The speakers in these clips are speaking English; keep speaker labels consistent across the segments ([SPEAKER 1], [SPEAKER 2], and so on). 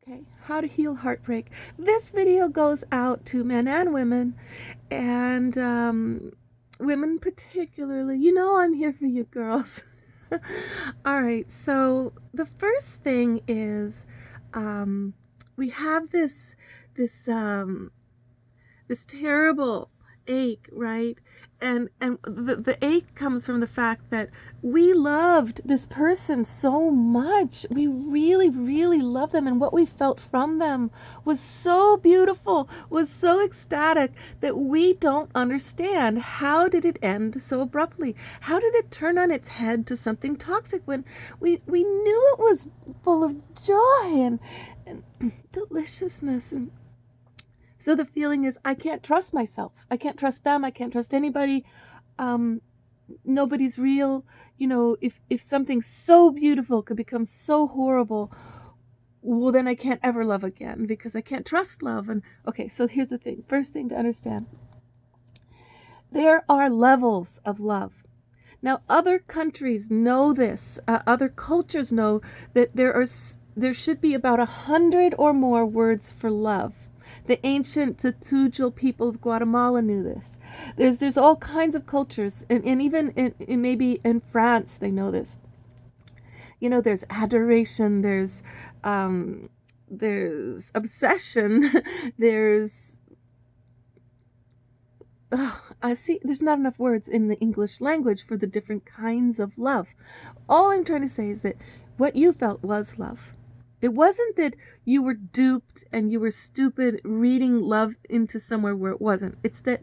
[SPEAKER 1] Okay, how to heal heartbreak. This video goes out to men and women, and women particularly. You know I'm here for you girls. All right, so the first thing is we have this terrible ache, right? And the ache comes from the fact that we loved this person so much. We really, really loved them, and what we felt from them was so beautiful, was so ecstatic, that we don't understand. How did it end so abruptly? How did it turn on its head to something toxic when we knew it was full of joy and deliciousness? And so the feeling is, I can't trust myself. I can't trust them. I can't trust anybody. Nobody's real. You know, if something so beautiful could become so horrible, well, then I can't ever love again because I can't trust love. And okay, so here's the thing. First thing to understand. There are levels of love. Now, other countries know this. Other cultures know that there should be about 100 or more words for love. The ancient Tutujil people of Guatemala knew this. There's all kinds of cultures, and even maybe in France they know this. You know, there's adoration, there's obsession, there's I see there's not enough words in the English language for the different kinds of love. All I'm trying to say is that what you felt was love. It wasn't that you were duped and you were stupid reading love into somewhere where it wasn't. It's that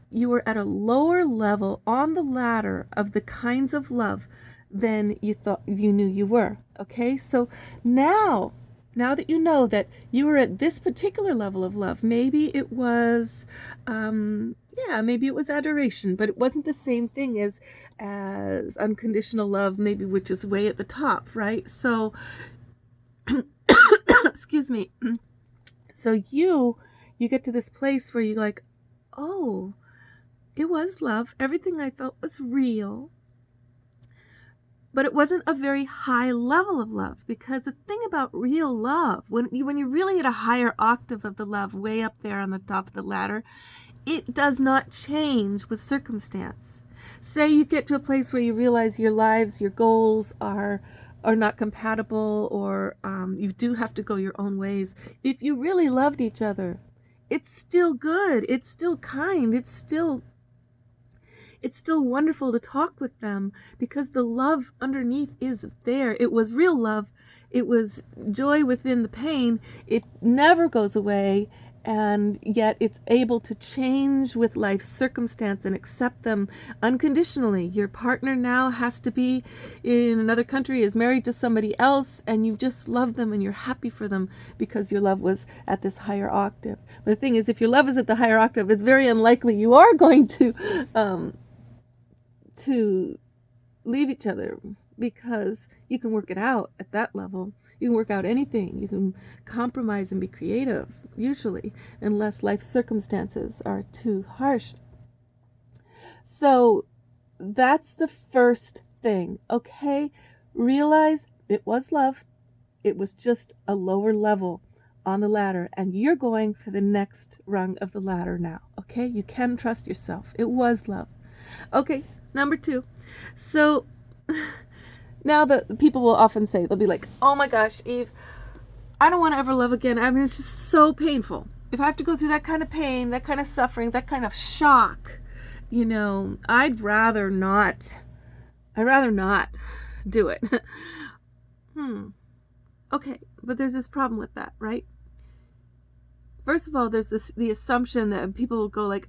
[SPEAKER 1] you were at a lower level on the ladder of the kinds of love than you thought you knew you were. Okay, so now that you know that you were at this particular level of love, maybe it was maybe it was adoration, but it wasn't the same thing as unconditional love, maybe, which is way at the top, right? So excuse me. So you get to this place where you're like, oh, it was love. Everything I felt was real. But it wasn't a very high level of love, because the thing about real love, when you really hit a higher octave of the love, way up there on the top of the ladder, it does not change with circumstance. Say you get to a place where you realize your lives, your goals are not compatible, or you do have to go your own ways. If you really loved each other, it's still good, it's still kind, it's still wonderful to talk with them, because the love underneath is there. It was real love. It was joy within the pain. It never goes away, and yet it's able to change with life's circumstance and accept them unconditionally. Your partner now has to be in another country, is married to somebody else, and you just love them and you're happy for them because your love was at this higher octave. But the thing is, if your love is at the higher octave, it's very unlikely you are going to leave each other, because you can work it out at that level. You can work out anything. You can compromise and be creative, usually, unless life circumstances are too harsh. So that's the first thing, okay? Realize it was love. It was just a lower level on the ladder, and you're going for the next rung of the ladder now, okay? You can trust yourself. It was love. Okay, number 2. So now the people will often say, they'll be like, oh my gosh, Eve, I don't want to ever love again. I mean, it's just so painful. If I have to go through that kind of pain, that kind of suffering, that kind of shock, you know, I'd rather not do it. Okay, but there's this problem with that, right? First of all, there's the assumption that people will go like,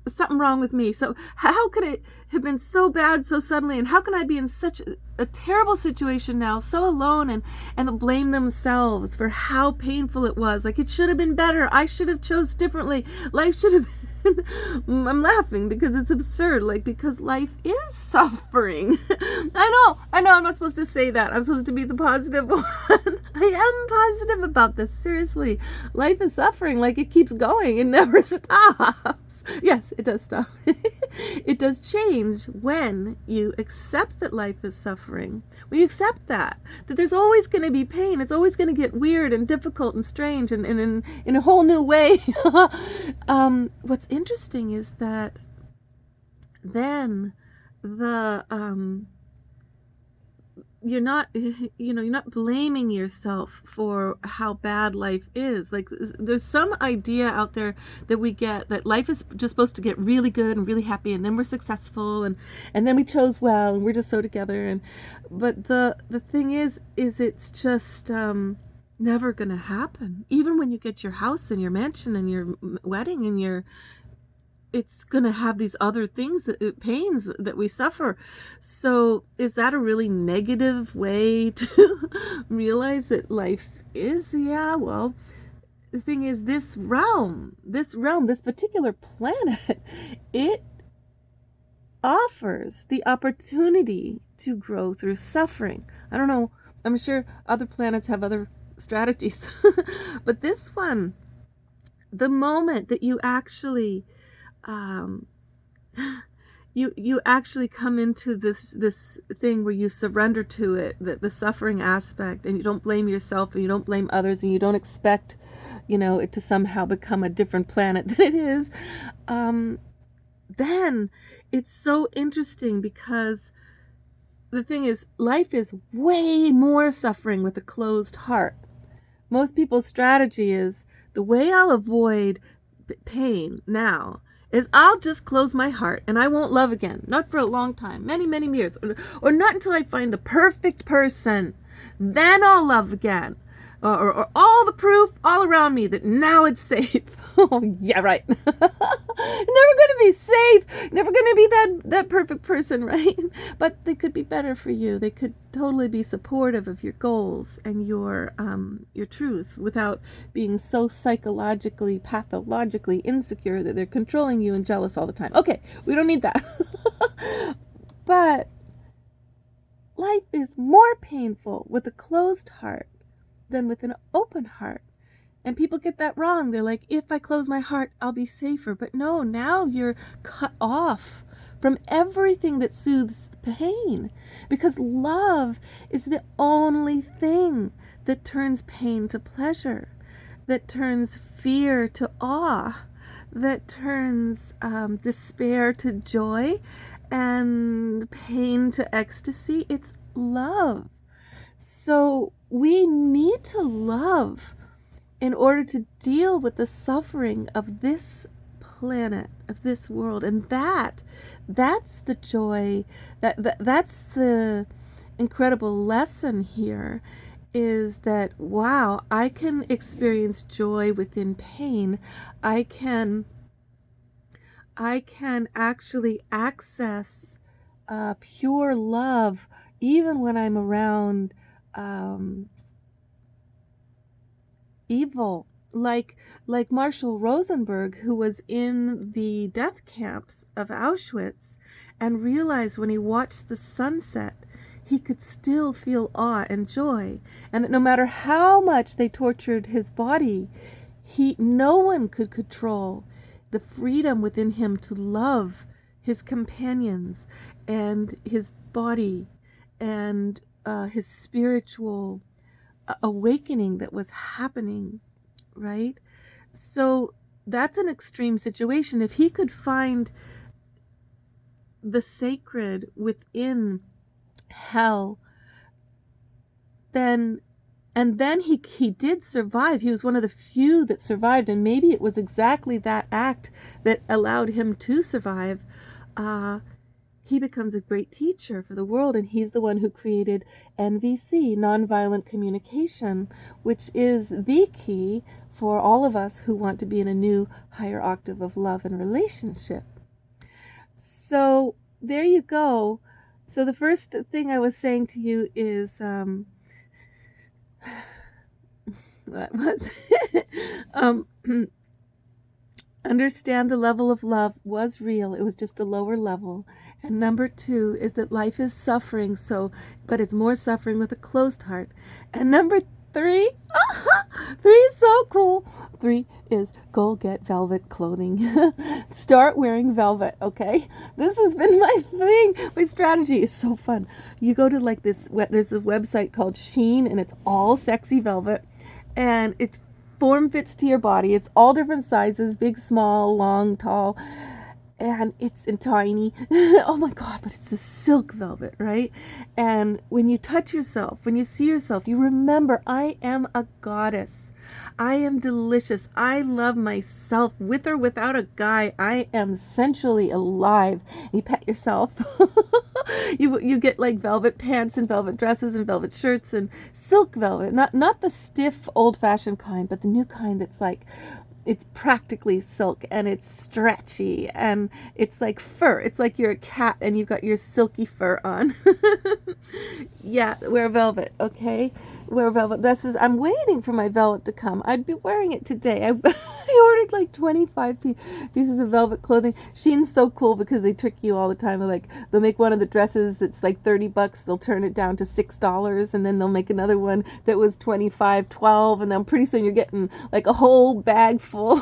[SPEAKER 1] something wrong with me. So how could it have been so bad so suddenly, and how can I be in such a terrible situation now, so alone, and they'll blame themselves for how painful it was. Like, it should have been better. I should have chose differently. Life should have been I'm laughing because it's absurd, like, because life is suffering. I know I'm not supposed to say that. I'm supposed to be the positive one. I am positive about this, seriously. Life is suffering, like, it keeps going, it never stops. Yes, it does stop. It does change when you accept that life is suffering. When you accept that there's always going to be pain. It's always going to get weird and difficult and strange and in a whole new way. What's interesting is that then the you're not you're not blaming yourself for how bad life is. Like, there's some idea out there that we get that life is just supposed to get really good and really happy, and then we're successful, and then we chose well, and we're just so together. And but the thing is it's just never gonna happen. Even when you get your house and your mansion and your wedding and your, it's going to have these other things, pains that we suffer. So is that a really negative way to realize that life is? Yeah, well, the thing is, this realm, this particular planet, it offers the opportunity to grow through suffering. I don't know, I'm sure other planets have other strategies, but this one, the moment that you actually you actually come into this thing where you surrender to it, the suffering aspect, and you don't blame yourself and you don't blame others, and you don't expect it to somehow become a different planet than it is, then it's so interesting, because the thing is, life is way more suffering with a closed heart. Most people's strategy is, the way I'll avoid pain now is I'll just close my heart and I won't love again. Not for a long time, many, many years, or not until I find the perfect person. Then I'll love again. Or all the proof all around me that now it's safe. Oh, yeah, right. Never going to be safe. Never going to be that perfect person, right? But they could be better for you. They could totally be supportive of your goals and your truth, without being so psychologically, pathologically insecure that they're controlling you and jealous all the time. Okay, we don't need that. But life is more painful with a closed heart than with an open heart. And people get that wrong. They're like, if I close my heart, I'll be safer. But no, now you're cut off from everything that soothes the pain. Because love is the only thing that turns pain to pleasure, that turns fear to awe, that turns despair to joy, and pain to ecstasy. It's love. So we need to love in order to deal with the suffering of this planet, of this world. And that's the joy, that's the incredible lesson here, is that, wow, I can experience joy within pain. I can actually access pure love even when I'm around evil, like Marshall Rosenberg, who was in the death camps of Auschwitz and realized when he watched the sunset, he could still feel awe and joy, and that no matter how much they tortured his body, no one could control the freedom within him to love his companions and his body and his spiritual awakening that was happening, right? So that's an extreme situation. If he could find the sacred within hell, then he did survive. He was one of the few that survived, and maybe it was exactly that act that allowed him to survive. He becomes a great teacher for the world, and he's the one who created NVC, nonviolent communication, which is the key for all of us who want to be in a new higher octave of love and relationship. So there you go. So the first thing I was saying to you is, what was it? Understand the level of love was real. It was just a lower level. And number 2 is that life is suffering, but it's more suffering with a closed heart. And number 3, 3 is so so cool. 3 is go get velvet clothing. Start wearing velvet, okay? This has been my thing. My strategy is so fun. You go to like this, there's a website called Shein, and it's all sexy velvet, and it's form fits to your body. It's all different sizes, big, small, long, tall, and it's tiny. Oh my God, but it's the silk velvet, right? And when you touch yourself, when you see yourself, you remember, I am a goddess. I am delicious. I love myself with or without a guy. I am sensually alive. You pet yourself. You get like velvet pants and velvet dresses and velvet shirts and silk velvet. Not the stiff old-fashioned kind, but the new kind that's like, it's practically silk and it's stretchy and it's like fur. It's like you're a cat and you've got your silky fur on. Yeah, wear velvet, okay? Wear velvet. I'm waiting for my velvet to come. I'd be wearing it today. I ordered like 25 pieces of velvet clothing. Shein's so cool because they trick you all the time. They'll make one of the dresses that's like $30. They'll turn it down to $6, and then they'll make another one that was $25, $12, and then pretty soon you're getting like a whole bag full.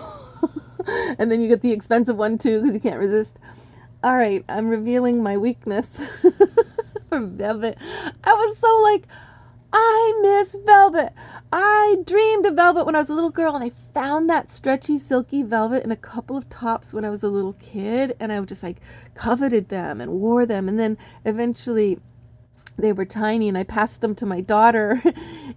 [SPEAKER 1] And then you get the expensive one too because you can't resist. All right, I'm revealing my weakness for velvet. I was so like, I miss velvet. I dreamed of velvet when I was a little girl, and I found that stretchy, silky velvet in a couple of tops when I was a little kid, and I just like coveted them and wore them, and then eventually they were tiny and I passed them to my daughter,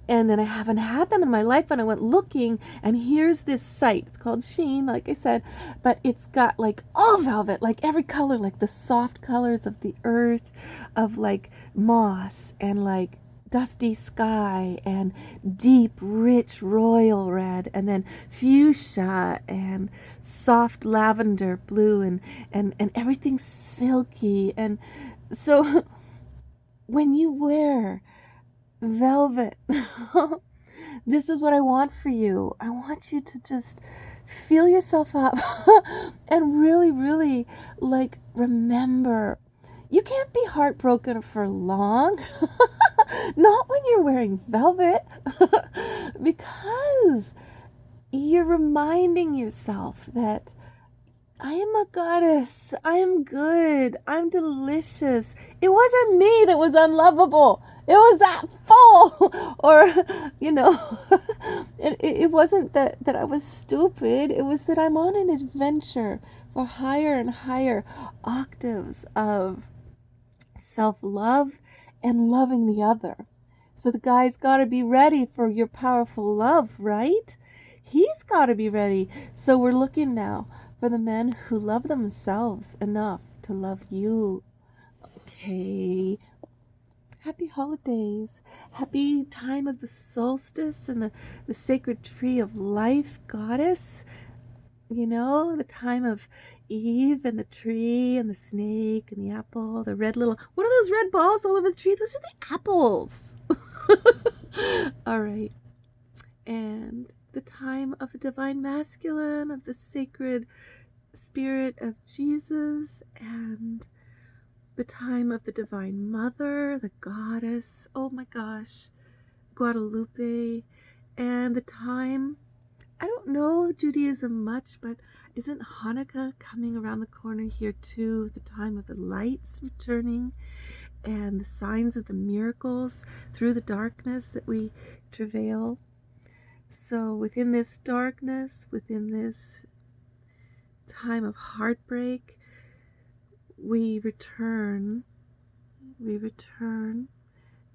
[SPEAKER 1] and then I haven't had them in my life, and I went looking, and here's this site. It's called Shein, like I said, but it's got like all velvet, like every color, like the soft colors of the earth, of like moss and like dusty sky and deep, rich royal red, and then fuchsia and soft lavender blue, and everything silky. And so when you wear velvet, this is what I want for you. I want you to just feel yourself up and really, really like remember, you can't be heartbroken for long. Not when you're wearing velvet. Because you're reminding yourself that I am a goddess. I am good. I'm delicious. It wasn't me that was unlovable. It was that fool. Or, it wasn't that I was stupid. It was that I'm on an adventure for higher and higher octaves of self-love and loving the other. So the guy's got to be ready for your powerful love, right? He's got to be ready. So we're looking now for the men who love themselves enough to love you. Okay. Happy holidays. Happy time of the solstice and the sacred tree of life, goddess. The time of Eve and the tree and the snake and the apple, the red little, what are those red balls all over the tree? Those are the apples. All right. And the time of the divine masculine, of the sacred spirit of Jesus, and the time of the divine mother, the goddess, oh my gosh, Guadalupe, and the time, I don't know Judaism much, but isn't Hanukkah coming around the corner here too? The time of the lights returning and the signs of the miracles through the darkness that we travail. So within this darkness, within this time of heartbreak, we return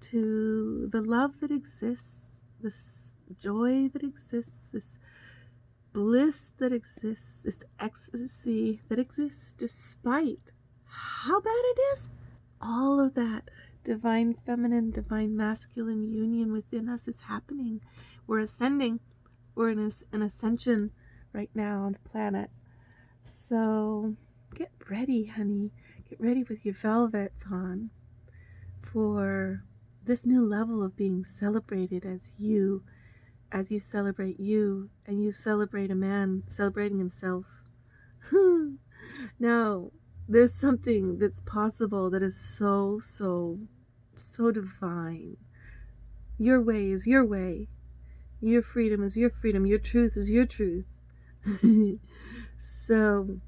[SPEAKER 1] to the love that exists, this joy that exists, this bliss that exists, this ecstasy that exists despite how bad it is. All of that divine feminine, divine masculine union within us is happening. We're ascending. We're in an ascension right now on the planet. So get ready, honey. Get ready with your velvets on for this new level of being celebrated as you celebrate you, and you celebrate a man celebrating himself. Now, there's something that's possible that is so, so, so divine. Your way is your way. Your freedom is your freedom. Your truth is your truth. So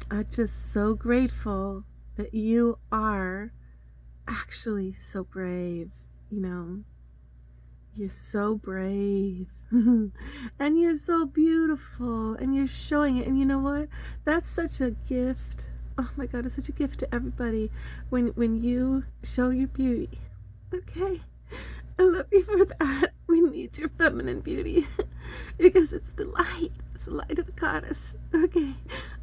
[SPEAKER 1] I'm just so grateful that you are actually so brave. You know, you're so brave. And you're so beautiful. And you're showing it. And you know what? That's such a gift. Oh my God, it's such a gift to everybody when you show your beauty. Okay? I love you for that. We need your feminine beauty because it's the light. It's the light of the goddess. Okay.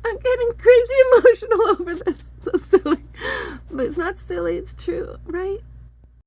[SPEAKER 1] I'm getting crazy emotional over this. So silly. But it's not silly. It's true, right?